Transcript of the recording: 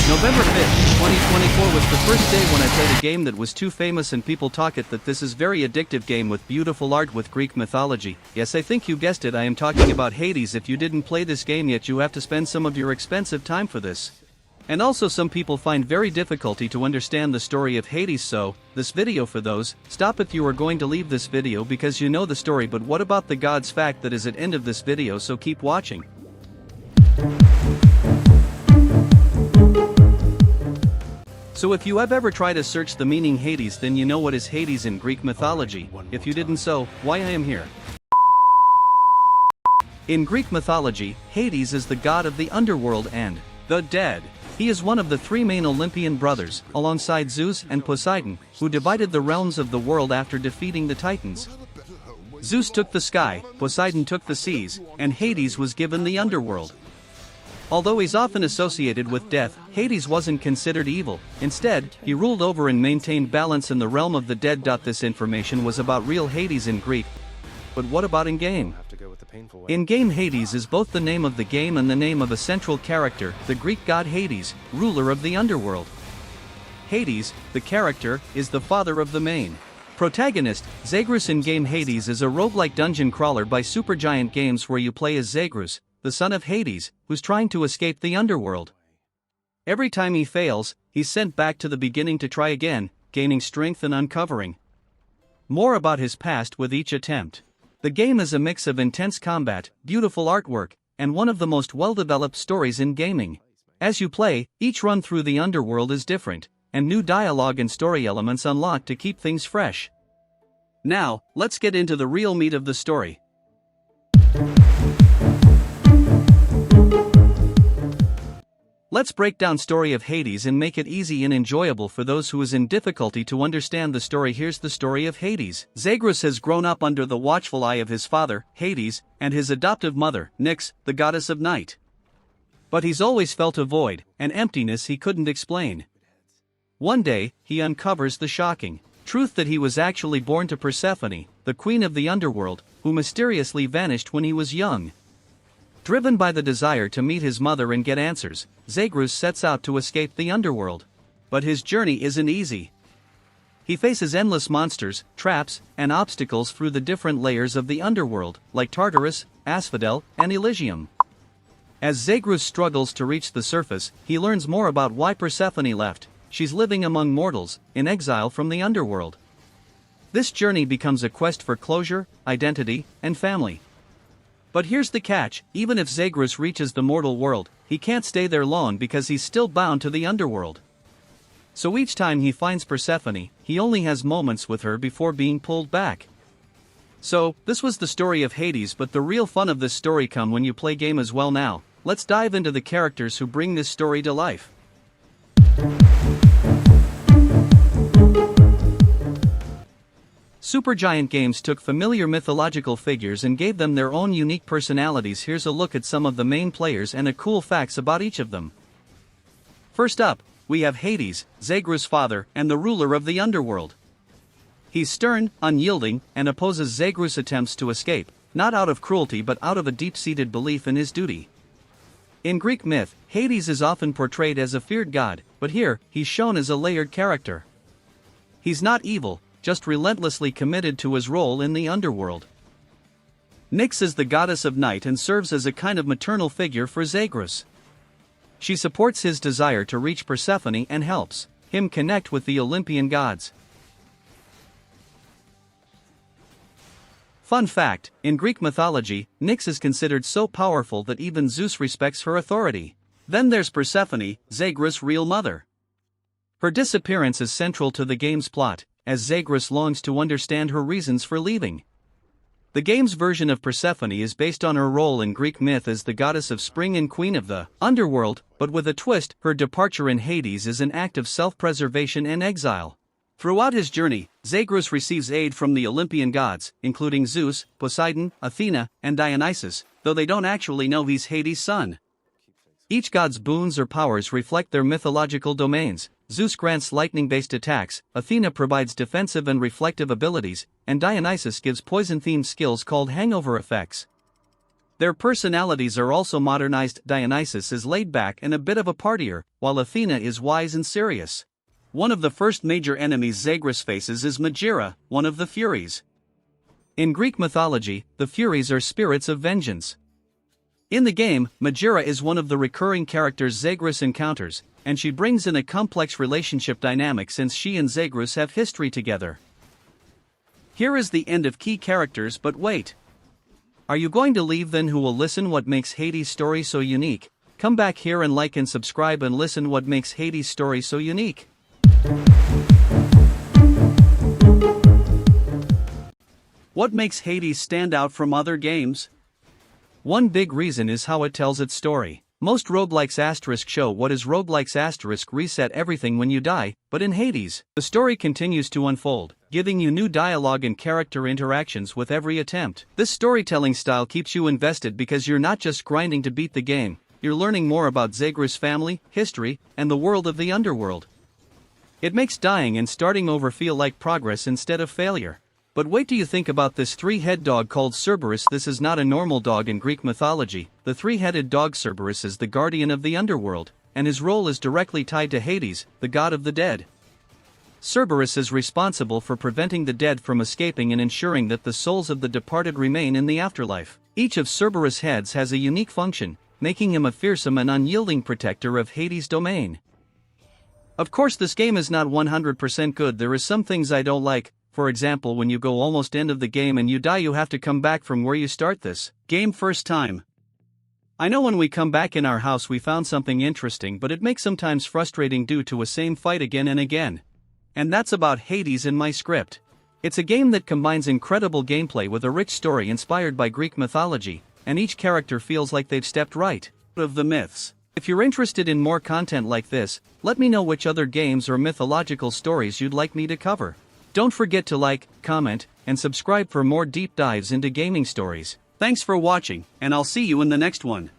November 5th, 2024 was the first day when I played a game that was too famous and people talk it that this is very addictive game with beautiful art with Greek mythology. Yes, I think you guessed it, I am talking about Hades. If you didn't play this game yet, you have to spend some of your expensive time for this. And also some people find very difficulty to understand the story of Hades, so, this video for those, stop if you are going to leave this video because you know the story, but what about the gods fact that is at end of this video, so keep watching. So if you have ever tried to search the meaning Hades, then you know what is Hades in Greek mythology. If you didn't, so, why I am here. In Greek mythology, Hades is the god of the underworld and the dead. He is one of the three main Olympian brothers, alongside Zeus and Poseidon, who divided the realms of the world after defeating the Titans. Zeus took the sky, Poseidon took the seas, and Hades was given the underworld. Although he's often associated with death, Hades wasn't considered evil. Instead, he ruled over and maintained balance in the realm of the dead. This information was about real Hades in Greek. But what about in-game? In-game Hades is both the name of the game and the name of a central character, the Greek god Hades, ruler of the underworld. Hades, the character, is the father of the main protagonist. Zagreus in-game Hades is a roguelike dungeon crawler by Supergiant Games where you play as Zagreus, the son of Hades, who's trying to escape the underworld. Every time he fails, he's sent back to the beginning to try again, gaining strength and uncovering more about his past with each attempt. The game is a mix of intense combat, beautiful artwork, and one of the most well-developed stories in gaming. As you play, each run through the underworld is different, and new dialogue and story elements unlocked to keep things fresh. Now, let's get into the real meat of the story. Let's break down story of Hades and make it easy and enjoyable for those who is in difficulty to understand the story. Here's the story of Hades. Zagreus has grown up under the watchful eye of his father, Hades, and his adoptive mother, Nyx, the goddess of night. But he's always felt a void, an emptiness he couldn't explain. One day, he uncovers the shocking truth that he was actually born to Persephone, the queen of the underworld, who mysteriously vanished when he was young. Driven by the desire to meet his mother and get answers, Zagreus sets out to escape the underworld. But his journey isn't easy. He faces endless monsters, traps, and obstacles through the different layers of the underworld, like Tartarus, Asphodel, and Elysium. As Zagreus struggles to reach the surface, he learns more about why Persephone left. She's living among mortals, in exile from the underworld. This journey becomes a quest for closure, identity, and family. But here's the catch, even if Zagreus reaches the mortal world, he can't stay there long because he's still bound to the underworld. So each time he finds Persephone, he only has moments with her before being pulled back. So, this was the story of Hades, but the real fun of this story come when you play game as well. Now, let's dive into the characters who bring this story to life. Supergiant Games took familiar mythological figures and gave them their own unique personalities. Here's a look at some of the main players and a cool facts about each of them. First up, we have Hades, Zagreus' father and the ruler of the underworld. He's stern, unyielding, and opposes Zagreus' attempts to escape, not out of cruelty but out of a deep-seated belief in his duty. In Greek myth, Hades is often portrayed as a feared god, but here, he's shown as a layered character. He's not evil, just relentlessly committed to his role in the underworld. Nyx is the goddess of night and serves as a kind of maternal figure for Zagreus. She supports his desire to reach Persephone and helps him connect with the Olympian gods. Fun fact, in Greek mythology, Nyx is considered so powerful that even Zeus respects her authority. Then there's Persephone, Zagreus' real mother. Her disappearance is central to the game's plot, as Zagreus longs to understand her reasons for leaving. The game's version of Persephone is based on her role in Greek myth as the goddess of spring and queen of the underworld, but with a twist, her departure in Hades is an act of self-preservation and exile. Throughout his journey, Zagreus receives aid from the Olympian gods, including Zeus, Poseidon, Athena, and Dionysus, though they don't actually know he's Hades' son. Each god's boons or powers reflect their mythological domains. Zeus grants lightning-based attacks, Athena provides defensive and reflective abilities, and Dionysus gives poison-themed skills called hangover effects. Their personalities are also modernized. Dionysus is laid back and a bit of a partier, while Athena is wise and serious. One of the first major enemies Zagreus faces is Megaera, one of the Furies. In Greek mythology, the Furies are spirits of vengeance. In the game, Megaera is one of the recurring characters Zagreus encounters, and she brings in a complex relationship dynamic since she and Zagreus have history together. Here is the end of key characters, but wait. Are you going to leave then? Who will listen? What makes Hades' story so unique? Come back here and like and subscribe and listen what makes Hades' story so unique. What makes Hades stand out from other games? One big reason is how it tells its story. Most roguelikes show what is roguelikes reset everything when you die, but in Hades, the story continues to unfold, giving you new dialogue and character interactions with every attempt. This storytelling style keeps you invested because you're not just grinding to beat the game, you're learning more about Zagreus' family, history, and the world of the Underworld. It makes dying and starting over feel like progress instead of failure. But wait till you think about this three-headed dog called Cerberus. This is not a normal dog in Greek mythology. The three-headed dog Cerberus is the guardian of the Underworld, and his role is directly tied to Hades, the god of the dead. Cerberus is responsible for preventing the dead from escaping and ensuring that the souls of the departed remain in the afterlife. Each of Cerberus' heads has a unique function, making him a fearsome and unyielding protector of Hades' domain. Of course, this game is not 100% good. There is some things I don't like. For example, when you go almost end of the game and you die, you have to come back from where you start this game first time. I know when we come back in our house we found something interesting, but it makes sometimes frustrating due to a same fight again and again. And that's about Hades in my script. It's a game that combines incredible gameplay with a rich story inspired by Greek mythology, and each character feels like they've stepped right out of the myths. If you're interested in more content like this, let me know which other games or mythological stories you'd like me to cover. Don't forget to like, comment, and subscribe for more deep dives into gaming stories. Thanks for watching, and I'll see you in the next one.